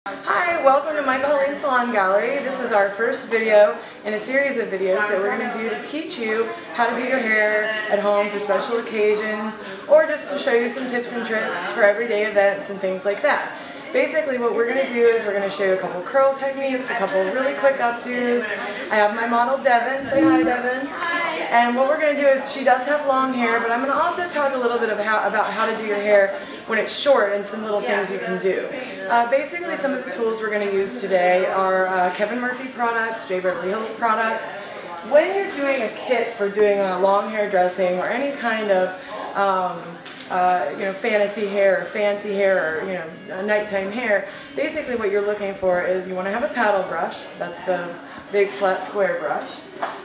Hi, welcome to my Helene Salon Gallery. This is our first video in a series of videos that we're going to do to teach you how to do your hair at home for special occasions, or just to show you some tips and tricks for everyday events and things like that. Basically what we're going to do is we're going to show you a couple curl techniques, a couple really quick updos. I have my model Devin. Say hi, Devin. And what we're going to do is, she does have long hair, but I'm going to also talk a little bit about how to do your hair when it's short and some little things you can do. Basically, some of the tools we're going to use today are Kevin Murphy products, J. Beverly Hills products. When you're doing a kit for doing a long hair dressing or any kind of fancy hair or fancy hair or nighttime hair, basically what you're looking for is you want to have a paddle brush. That's the big flat square brush.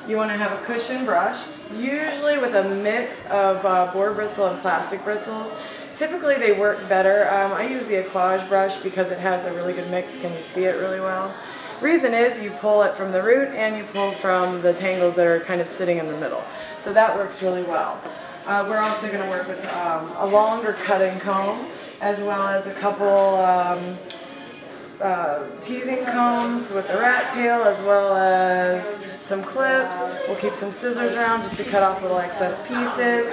You want to have a cushion brush, usually with a mix of boar bristle and plastic bristles. Typically they work better. I use the Aquage brush because it has a really good mix. Can you see it really well? Reason is you pull it from the root and you pull from the tangles that are kind of sitting in the middle. So that works really well. We're also going to work with a longer cutting comb, as well as a couple teasing combs with a rat tail, as well as some clips. We'll keep some scissors around just to cut off little excess pieces.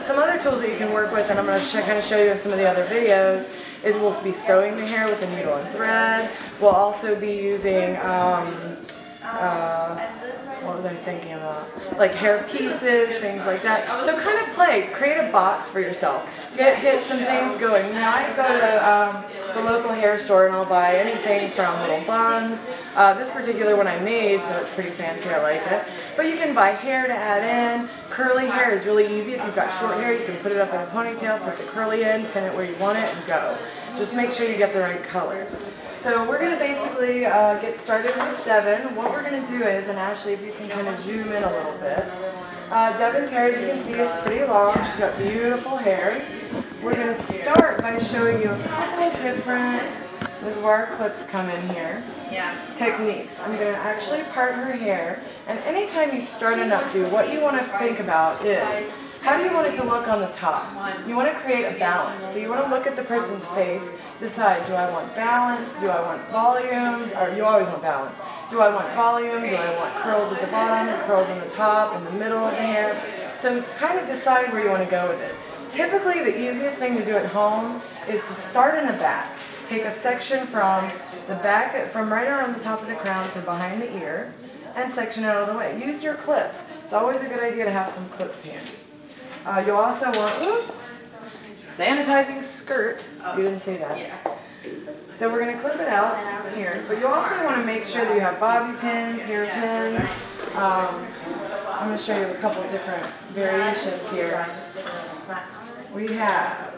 Some other tools that you can work with, and I'm going to kind of show you in some of the other videos, is we'll be sewing the hair with a needle and thread. We'll also be using what was I thinking about? Like hair pieces, things like that. So kind of create a box for yourself. Get some things going. Now I go to the local hair store and I'll buy anything from little buns. This particular one I made, so it's pretty fancy, I like it. But you can buy hair to add in. Curly hair is really easy. If you've got short hair, you can put it up in a ponytail, put the curly in, pin it where you want it, and go. Just make sure you get the right color. So we're going to basically get started with Devin. What we're going to do is, and actually if you can kind of zoom in a little bit, Devin's hair, as you can see, is pretty long. She's got beautiful hair. We're going to start by showing you a couple of different, this is where our clips come in here, techniques. I'm going to actually part her hair, and anytime you start an updo, what you want to think about is, how do you want it to look on the top? You want to create a balance. So you want to look at the person's face, decide, do I want balance, do I want volume, or you always want balance. Do I want volume, do I want curls at the bottom, curls on the top, in the middle of the hair? So kind of decide where you want to go with it. Typically the easiest thing to do at home is to start in the back. Take a section from the back, from right around the top of the crown to behind the ear, and section it out of the way. Use your clips. It's always a good idea to have some clips handy. You'll also want, sanitizing skirt. You didn't say that. So we're going to clip it out here, but you also want to make sure that you have bobby pins, hair pins. I'm going to show you a couple different variations here. We have